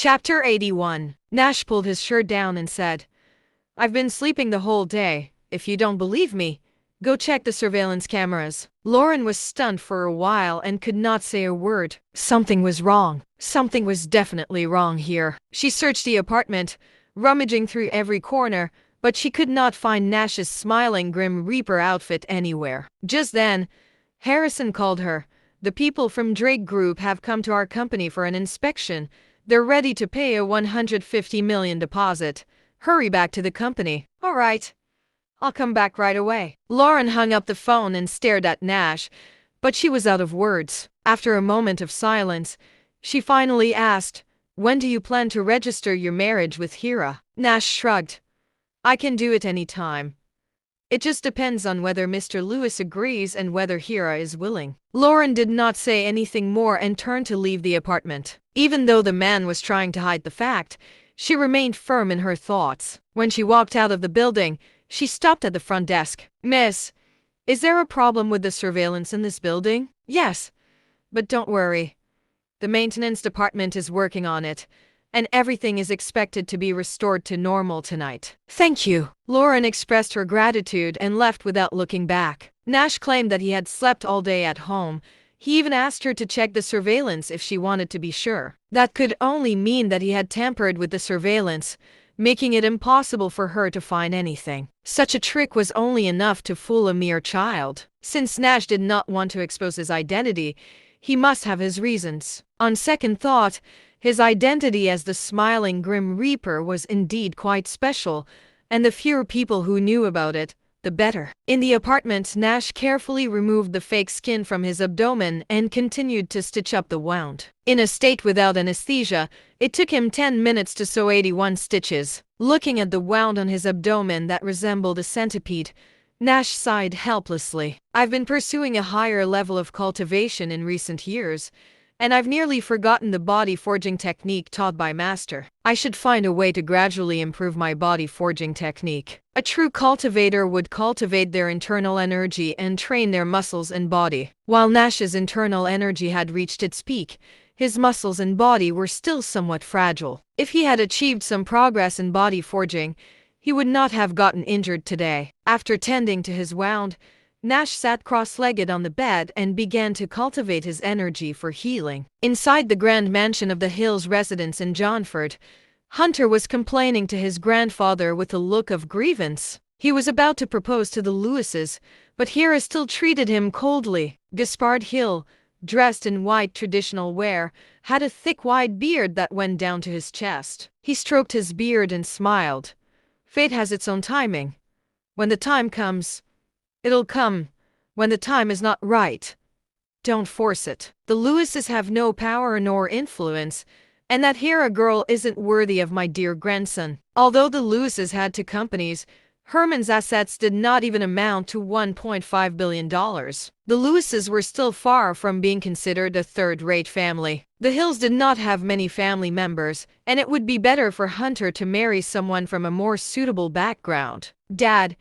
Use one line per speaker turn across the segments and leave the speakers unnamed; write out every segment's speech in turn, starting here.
Chapter 81. Nash pulled his shirt down and said, "I've been sleeping the whole day. If you don't believe me, go check the surveillance cameras." Lauren was stunned for a while and could not say a word. Something was wrong. Something was definitely wrong here. She searched the apartment, rummaging through every corner, but she could not find Nash's smiling Grim Reaper outfit anywhere. Just then, Harrison called her. "The people from Drake Group have come to our company for an inspection. They're ready to pay a $150 million deposit. Hurry back to the company." "All right. I'll come back right away." Lauren hung up the phone and stared at Nash, but she was out of words. After a moment of silence, she finally asked, "When do you plan to register your marriage with Hira?" Nash shrugged. "I can do it any time. It just depends on whether Mr. Lewis agrees and whether Hira is willing." Lauren did not say anything more and turned to leave the apartment. Even though the man was trying to hide the fact, she remained firm in her thoughts. When she walked out of the building, she stopped at the front desk. "Miss, is there a problem with the surveillance in this building?" "Yes, but don't worry. The maintenance department is working on it, and everything is expected to be restored to normal tonight." "Thank you." Lauren expressed her gratitude and left without looking back. Nash claimed that he had slept all day at home. He even asked her to check the surveillance if she wanted to be sure. That could only mean that he had tampered with the surveillance, making it impossible for her to find anything. Such a trick was only enough to fool a mere child. Since Nash did not want to expose his identity, he must have his reasons. On second thought, his identity as the smiling Grim Reaper was indeed quite special, and the fewer people who knew about it, the better. In the apartment, Nash carefully removed the fake skin from his abdomen and continued to stitch up the wound. In a state without anesthesia, it took him 10 minutes to sew 81 stitches. Looking at the wound on his abdomen that resembled a centipede, Nash sighed helplessly. "I've been pursuing a higher level of cultivation in recent years, and I've nearly forgotten the body forging technique taught by Master. I should find a way to gradually improve my body forging technique." A true cultivator would cultivate their internal energy and train their muscles and body. While Nash's internal energy had reached its peak, his muscles and body were still somewhat fragile. If he had achieved some progress in body forging, he would not have gotten injured today. After tending to his wound, Nash sat cross-legged on the bed and began to cultivate his energy for healing. Inside the grand mansion of the Hills residence in Johnford, Hunter was complaining to his grandfather with a look of grievance. He was about to propose to the Lewises, but Hira still treated him coldly. Gaspard Hill, dressed in white traditional wear, had a thick white beard that went down to his chest. He stroked his beard and smiled. "Fate has its own timing. When the time comes, it'll come. When the time is not right, don't force it. The Lewises have no power nor influence, and that Hira girl isn't worthy of my dear grandson." Although the Lewises had two companies, Herman's assets did not even amount to $1.5 billion. The Lewises were still far from being considered a third-rate family. The Hills did not have many family members, and it would be better for Hunter to marry someone from a more suitable background. "Dad,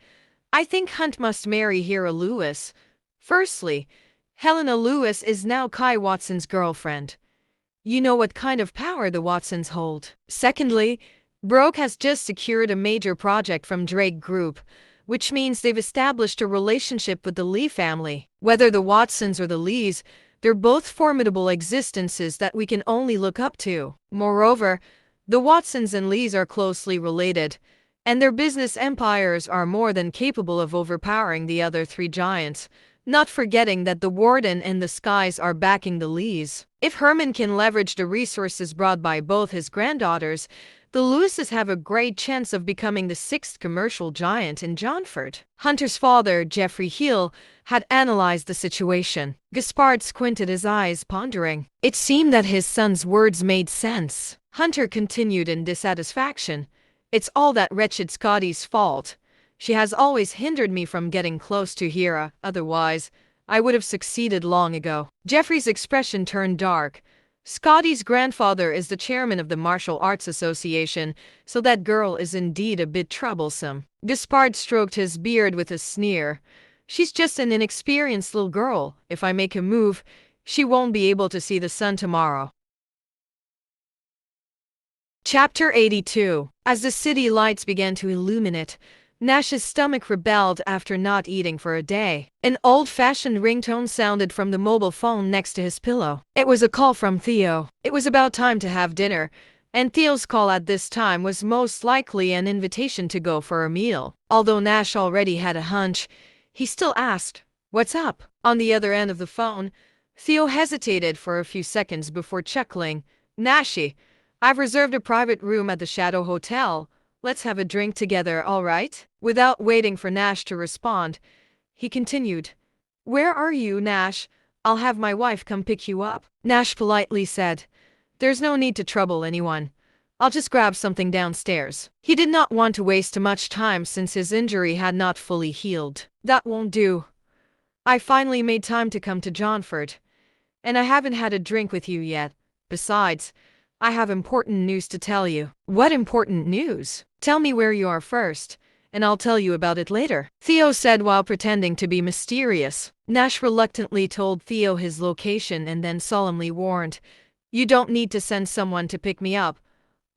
I think Hunt must marry Hira Lewis. Firstly, Helena Lewis is now Kai Watson's girlfriend. You know what kind of power the Watsons hold. Secondly, Brooke has just secured a major project from Drake Group, which means they've established a relationship with the Lee family. Whether the Watsons or the Lees, they're both formidable existences that we can only look up to. Moreover, the Watsons and Lees are closely related, and their business empires are more than capable of overpowering the other three giants, not forgetting that the Warden and the Skies are backing the Lees. If Herman can leverage the resources brought by both his granddaughters, the Lewises have a great chance of becoming the sixth commercial giant in Johnford." Hunter's father, Jeffrey Hill, had analyzed the situation. Gaspard squinted his eyes, pondering. It seemed that his son's words made sense. Hunter continued in dissatisfaction. "It's all that wretched Scotty's fault. She has always hindered me from getting close to Hira, otherwise I would have succeeded long ago." Jeffrey's expression turned dark. "Scotty's grandfather is the chairman of the Martial Arts Association, so that girl is indeed a bit troublesome." Gaspard stroked his beard with a sneer. "She's just an inexperienced little girl. If I make a move, she won't be able to see the sun tomorrow." Chapter 82. As the city lights began to illuminate, Nash's stomach rebelled after not eating for a day. An old-fashioned ringtone sounded from the mobile phone next to his pillow. It was a call from Theo. It was about time to have dinner, and Theo's call at this time was most likely an invitation to go for a meal. Although Nash already had a hunch, he still asked, "What's up?" On the other end of the phone, Theo hesitated for a few seconds before chuckling. "Nashy, I've reserved a private room at the Shadow Hotel. Let's have a drink together, all right?" Without waiting for Nash to respond, he continued, "Where are you, Nash? I'll have my wife come pick you up." Nash politely said, "There's no need to trouble anyone. I'll just grab something downstairs." He did not want to waste too much time since his injury had not fully healed. "That won't do. I finally made time to come to Johnford, and I haven't had a drink with you yet. Besides, I have important news to tell you." "What important news?" "Tell me where you are first, and I'll tell you about it later," Theo said while pretending to be mysterious. Nash reluctantly told Theo his location and then solemnly warned, "You don't need to send someone to pick me up.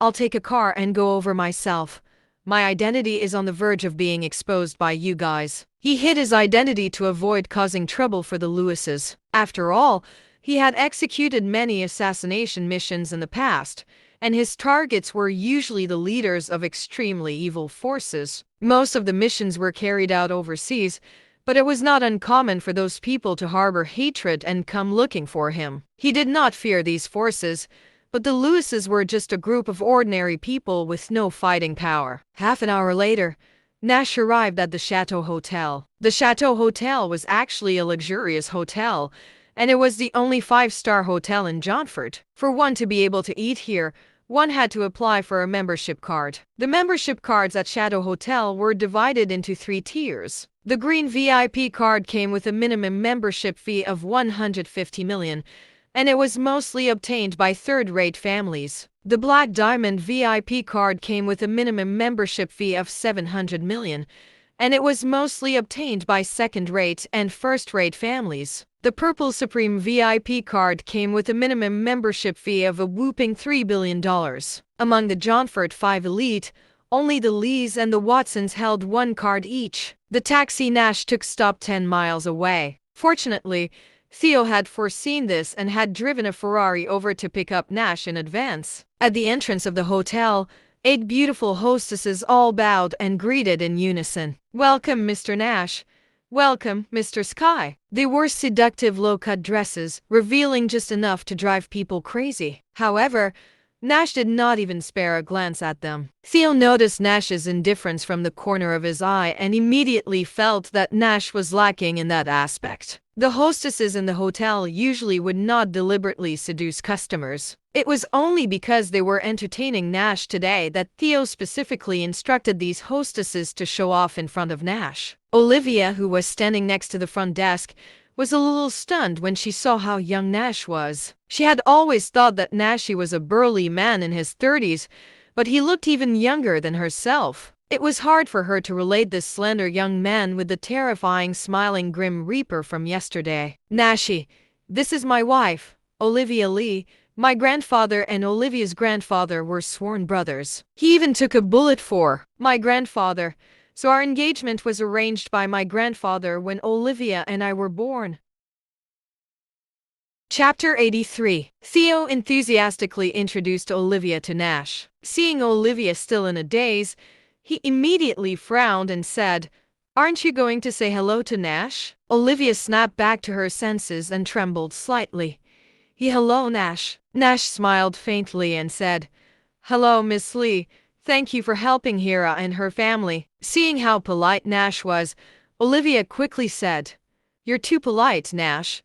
I'll take a car and go over myself. My identity is on the verge of being exposed by you guys." He hid his identity to avoid causing trouble for the Lewises. After all, he had executed many assassination missions in the past, and his targets were usually the leaders of extremely evil forces. Most of the missions were carried out overseas, but it was not uncommon for those people to harbor hatred and come looking for him. He did not fear these forces, but the Lewises were just a group of ordinary people with no fighting power. Half an hour later, Nash arrived at the Chateau Hotel. The Chateau Hotel was actually a luxurious hotel, and it was the only 5-star hotel in Johnford. For one to be able to eat here, one had to apply for a membership card. The membership cards at Chateau Hotel were divided into 3 tiers. The green VIP card came with a minimum membership fee of 150 million, and it was mostly obtained by third-rate families. The black diamond VIP card came with a minimum membership fee of 700 million, and it was mostly obtained by second-rate and first-rate families. The purple Supreme VIP card came with a minimum membership fee of a whopping $3 billion. Among the Johnford 5 elite, only the Lees and the Watsons held 1 card each. The taxi Nash took stopped 10 miles away. Fortunately, Theo had foreseen this and had driven a Ferrari over to pick up Nash in advance. At the entrance of the hotel, 8 beautiful hostesses all bowed and greeted in unison. "Welcome, Mr. Nash. Welcome, Mr. Sky." They wore seductive low-cut dresses, revealing just enough to drive people crazy. However, Nash did not even spare a glance at them. Theo noticed Nash's indifference from the corner of his eye and immediately felt that Nash was lacking in that aspect. The hostesses in the hotel usually would not deliberately seduce customers. It was only because they were entertaining Nash today that Theo specifically instructed these hostesses to show off in front of Nash. Olivia, who was standing next to the front desk, was a little stunned when she saw how young Nash was. She had always thought that Nash was a burly man in his 30s, but he looked even younger than herself. It was hard for her to relate this slender young man with the terrifying smiling Grim Reaper from yesterday. "Nashy, this is my wife, Olivia Lee. My grandfather and Olivia's grandfather were sworn brothers. He even took a bullet for my grandfather, so our engagement was arranged by my grandfather when Olivia and I were born." Chapter 83. Theo enthusiastically introduced Olivia to Nash. Seeing Olivia still in a daze, he immediately frowned and said, "Aren't you going to say hello to Nash?" Olivia snapped back to her senses and trembled slightly. "Hello, Nash." Nash smiled faintly and said, "Hello, Miss Lee. Thank you for helping Hira and her family." Seeing how polite Nash was, Olivia quickly said, "You're too polite, Nash.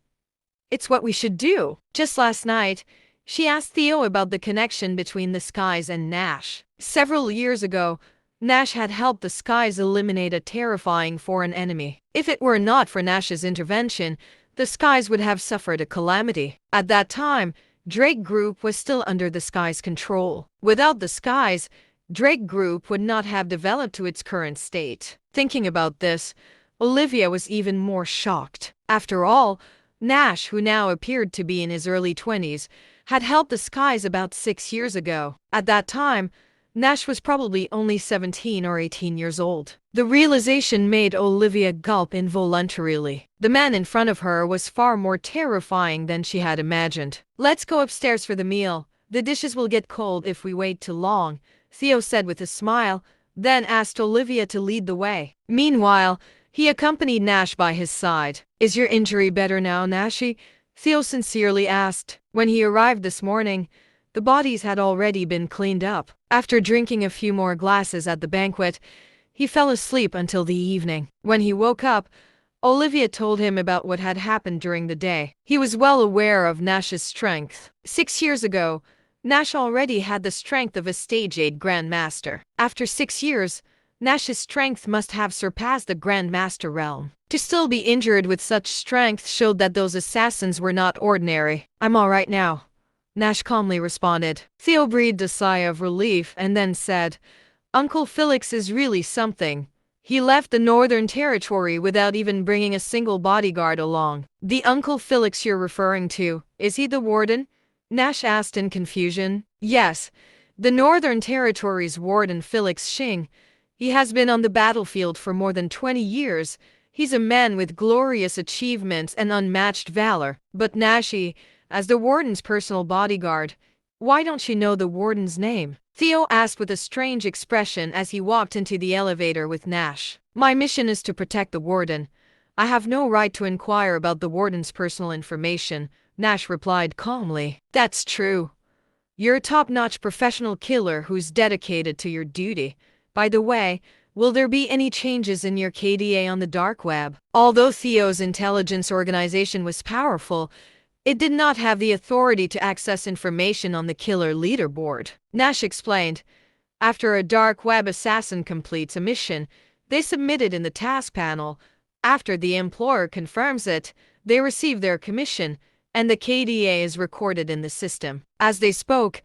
It's what we should do." Just last night, she asked Theo about the connection between the Skies and Nash. Several years ago, Nash had helped the Skies eliminate a terrifying foreign enemy. If it were not for Nash's intervention, the Skies would have suffered a calamity. At that time, Drake Group was still under the Skies' control. Without the Skies, Drake Group would not have developed to its current state. Thinking about this, Olivia was even more shocked. After all, Nash, who now appeared to be in his early 20s, had helped the skies about 6 years ago. At that time, Nash was probably only 17 or 18 years old. The realization made Olivia gulp involuntarily. The man in front of her was far more terrifying than she had imagined. "Let's go upstairs for the meal. The dishes will get cold if we wait too long," Theo said with a smile, then asked Olivia to lead the way. Meanwhile, he accompanied Nash by his side. "Is your injury better now, Nashy?" Theo sincerely asked. When he arrived this morning, the bodies had already been cleaned up. After drinking a few more glasses at the banquet, he fell asleep until the evening. When he woke up, Olivia told him about what had happened during the day. He was well aware of Nash's strength. 6 years ago, Nash already had the strength of a stage-8 grandmaster. After 6 years, Nash's strength must have surpassed the grandmaster realm. To still be injured with such strength showed that those assassins were not ordinary. "I'm all right now," Nash calmly responded. Theo breathed a sigh of relief and then said, "Uncle Felix is really something. He left the Northern Territory without even bringing a single bodyguard along." "The Uncle Felix you're referring to, is he the warden?" Nash asked in confusion. "Yes, the Northern Territory's warden Felix Xing. He has been on the battlefield for more than 20 years. He's a man with glorious achievements and unmatched valor. But Nashi, as the warden's personal bodyguard, why don't you know the warden's name?" Theo asked with a strange expression as he walked into the elevator with Nash. "My mission is to protect the warden. I have no right to inquire about the warden's personal information," Nash replied calmly. "That's true. You're a top-notch professional killer who's dedicated to your duty. By the way, will there be any changes in your KDA on the dark web?" Although Theo's intelligence organization was powerful, it did not have the authority to access information on the killer leaderboard. Nash explained, "After a dark web assassin completes a mission, they submit it in the task panel. After the employer confirms it, they receive their commission, and the KDA is recorded in the system." As they spoke,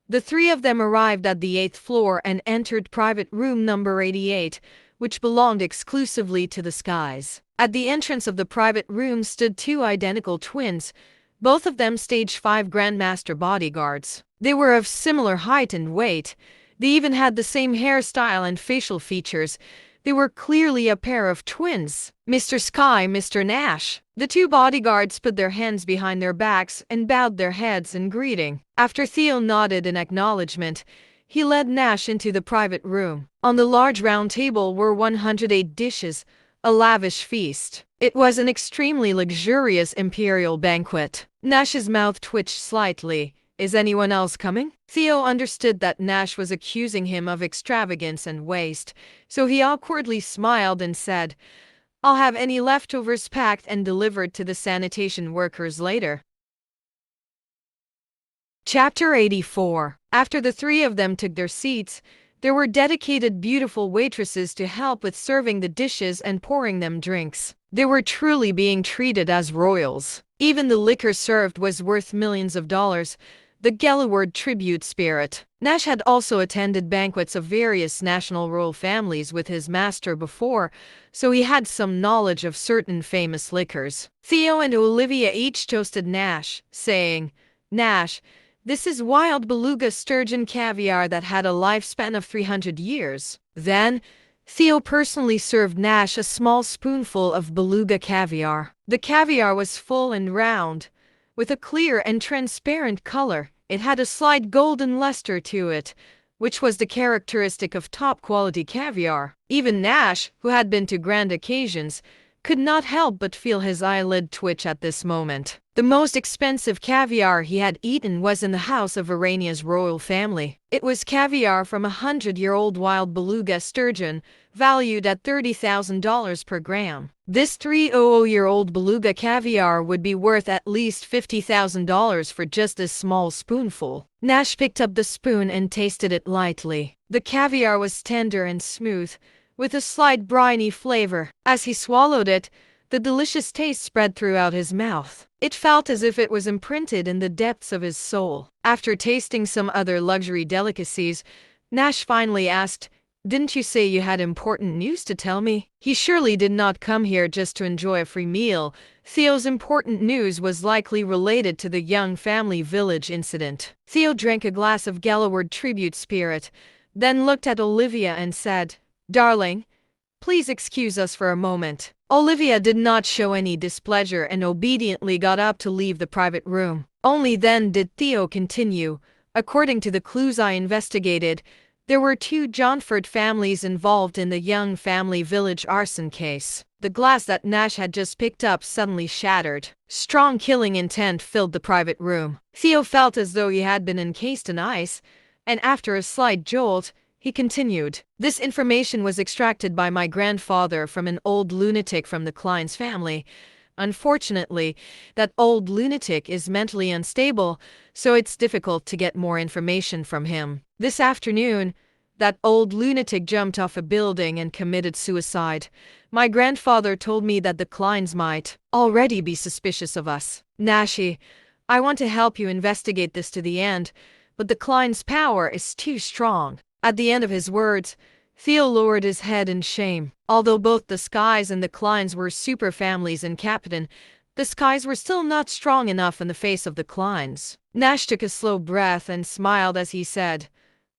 the three of them arrived at the 8th floor and entered private room number 88, which belonged exclusively to the Skies. At the entrance of the private room stood two identical twins, both of them stage 5 Grandmaster bodyguards. They were of similar height and weight. They even had the same hairstyle and facial features. They were clearly a pair of twins. "Mr. Sky, Mr. Nash." The two bodyguards put their hands behind their backs and bowed their heads in greeting. After Theo nodded in acknowledgement, he led Nash into the private room. On the large round table were 108 dishes, a lavish feast. It was an extremely luxurious imperial banquet. Nash's mouth twitched slightly. "Is anyone else coming?" Theo understood that Nash was accusing him of extravagance and waste, so he awkwardly smiled and said, "I'll have any leftovers packed and delivered to the sanitation workers later." Chapter 84. After the three of them took their seats, there were dedicated beautiful waitresses to help with serving the dishes and pouring them drinks. They were truly being treated as royals. Even the liquor served was worth millions of dollars, the Gelaward tribute spirit. Nash had also attended banquets of various national royal families with his master before, so he had some knowledge of certain famous liquors. Theo and Olivia each toasted Nash, saying, "Nash, this is wild beluga sturgeon caviar that had a lifespan of 300 years. Then, Theo personally served Nash a small spoonful of beluga caviar. The caviar was full and round, with a clear and transparent color. It had a slight golden luster to it, which was the characteristic of top-quality caviar. Even Nash, who had been to grand occasions, could not help but feel his eyelid twitch at this moment. The most expensive caviar he had eaten was in the house of Irania's royal family. It was caviar from a 100-year-old wild beluga sturgeon, valued at $30,000 per gram. This 300-year-old beluga caviar would be worth at least $50,000 for just this small spoonful. Nash picked up the spoon and tasted it lightly. The caviar was tender and smooth, with a slight briny flavor. As he swallowed it, the delicious taste spread throughout his mouth. It felt as if it was imprinted in the depths of his soul. After tasting some other luxury delicacies, Nash finally asked, Didn't you say you had important news to tell me? He surely did not come here just to enjoy a free meal. Theo's important news was likely related to the young family village incident. Theo drank a glass of Galloward tribute spirit, then looked at Olivia and said, "Darling, please excuse us for a moment." Olivia did not show any displeasure and obediently got up to leave the private room. Only then did Theo continue. "According to the clues I investigated, there were two Johnford families involved in the Young Family Village arson case. The glass that Nash had just picked up suddenly shattered. Strong killing intent filled the private room. Theo felt as though he had been encased in ice, and after a slight jolt, he continued. This information was extracted by my grandfather from an old lunatic from the Klein's family. Unfortunately, that old lunatic is mentally unstable, so it's difficult to get more information from him. This afternoon, that old lunatic jumped off a building and committed suicide. My grandfather told me that the Kleins might already be suspicious of us. Nashi, I want to help you investigate this to the end, but the Klein's power is too strong." At the end of his words, Theo lowered his head in shame. Although both the Skies and the Kleins were super families in Captain, the Skies were still not strong enough in the face of the Kleins. Nash took a slow breath and smiled as he said,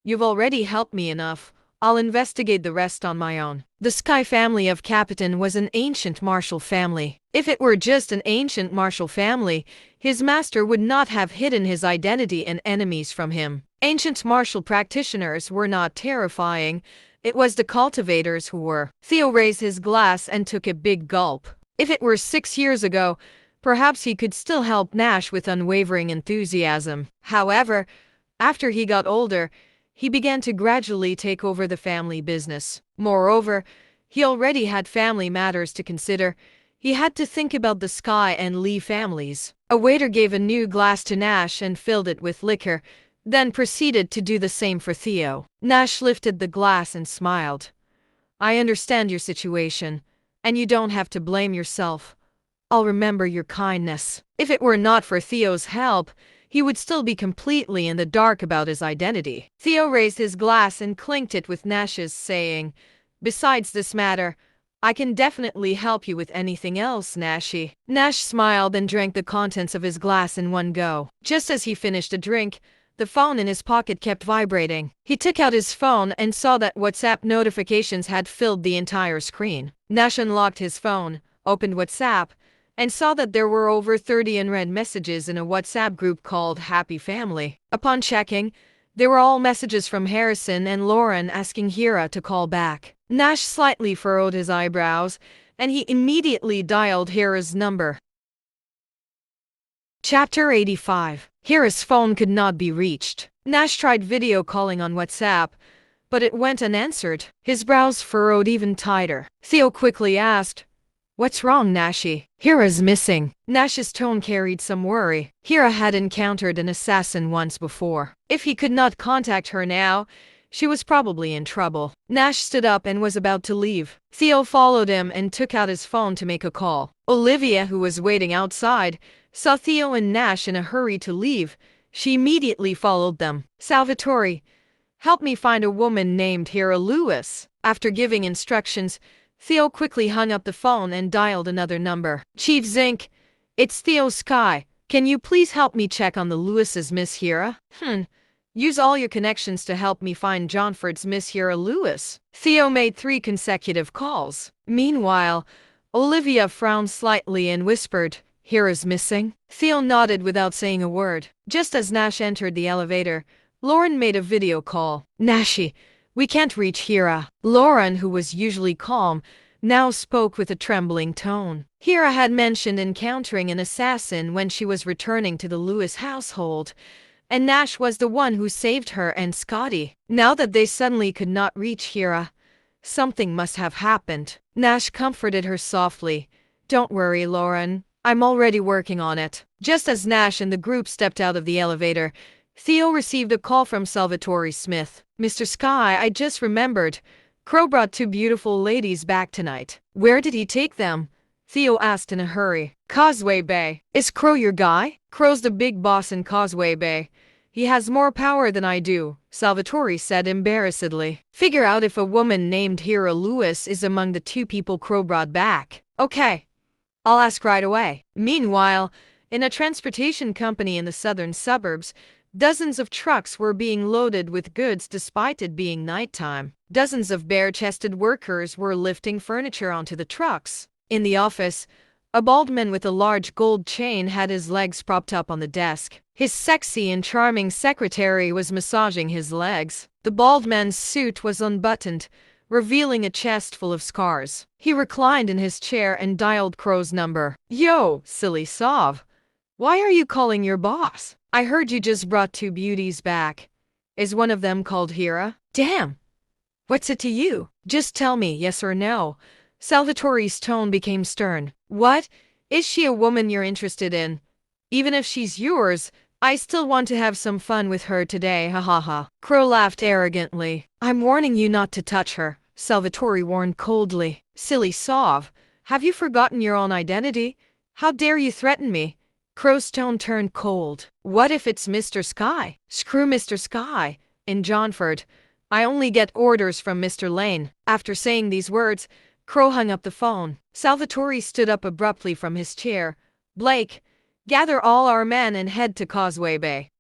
"You've already helped me enough. I'll investigate the rest on my own." The Sky family of Capitan was an ancient martial family. If it were just an ancient martial family, his master would not have hidden his identity and enemies from him. Ancient martial practitioners were not terrifying. It was the cultivators who were. Theo raised his glass and took a big gulp. If it were 6 years ago, perhaps he could still help Nash with unwavering enthusiasm. However, after he got older, he began to gradually take over the family business. Moreover, he already had family matters to consider. He had to think about the Sky and Lee families. A waiter gave a new glass to Nash and filled it with liquor, then proceeded to do the same for Theo. Nash lifted the glass and smiled. "I understand your situation, and you don't have to blame yourself. I'll remember your kindness." If it were not for Theo's help, he would still be completely in the dark about his identity. Theo raised his glass and clinked it with Nash's, saying, "Besides this matter, I can definitely help you with anything else, Nashi." Nash smiled and drank the contents of his glass in one go. Just as he finished a drink, the phone in his pocket kept vibrating. He took out his phone and saw that WhatsApp notifications had filled the entire screen. Nash unlocked his phone, opened WhatsApp, and saw that there were over 30 unread messages in a WhatsApp group called Happy Family. Upon checking, they were all messages from Harrison and Lauren asking Hira to call back. Nash slightly furrowed his eyebrows, and he immediately dialed Hira's number. Chapter 85. Hira's phone could not be reached. Nash tried video calling on WhatsApp, but it went unanswered. His brows furrowed even tighter. Theo quickly asked, "What's wrong, Nashi?" "Hira's missing." Nash's tone carried some worry. Hira had encountered an assassin once before. If he could not contact her now, she was probably in trouble. Nash stood up and was about to leave. Theo followed him and took out his phone to make a call. Olivia, who was waiting outside, saw Theo and Nash in a hurry to leave. She immediately followed them. "Salvatore, help me find a woman named Hira Lewis." After giving instructions, Theo quickly hung up the phone and dialed another number. "Chief Zink, it's Theo Sky. Can you please help me check on the Lewis's Miss Hira?" Use all your connections to help me find Johnford's Miss Hira Lewis." Theo made 3 consecutive calls. Meanwhile, Olivia frowned slightly and whispered, "Hira's missing?" Theo nodded without saying a word. Just as Nash entered the elevator, Lauren made a video call. "Nashi, we can't reach Hira." Lauren, who was usually calm, now spoke with a trembling tone. Hira had mentioned encountering an assassin when she was returning to the Lewis household, and Nash was the one who saved her and Scotty. Now that they suddenly could not reach Hira, something must have happened. Nash comforted her softly. "Don't worry, Lauren. I'm already working on it." Just as Nash and the group stepped out of the elevator, Theo received a call from Salvatore Smith. "Mr. Sky, I just remembered. Crow brought 2 beautiful ladies back tonight." "Where did he take them?" Theo asked in a hurry. "Causeway Bay." "Is Crow your guy?" "Crow's the big boss in Causeway Bay. He has more power than I do, Salvatore said embarrassedly. Figure out if a woman named Hera Lewis is among the 2 people Crow brought back. Okay, I'll ask right away. Meanwhile, in a transportation company in the southern suburbs, dozens of trucks were being loaded with goods despite it being nighttime. Dozens of bare-chested workers were lifting furniture onto the trucks. In the office, a bald man with a large gold chain had his legs propped up on the desk. His sexy and charming secretary was massaging his legs. The bald man's suit was unbuttoned, revealing a chest full of scars. He reclined in his chair and dialed Crow's number. Yo, silly sov. Why are you calling your boss? I heard you just brought 2 beauties back. Is one of them called Hera? Damn. What's it to you? Just tell me, yes or no. Salvatore's tone became stern. What? Is she a woman you're interested in? Even if she's yours, I still want to have some fun with her today, ha ha ha. Crow laughed arrogantly. I'm warning you not to touch her, Salvatore warned coldly. Silly sov, have you forgotten your own identity? How dare you threaten me? Crow's tone turned cold. What if it's Mr. Sky? Screw Mr. Sky. In Johnford, I only get orders from Mr. Lane. After saying these words, Crow hung up the phone. Salvatore stood up abruptly from his chair. Blake, gather all our men and head to Causeway Bay.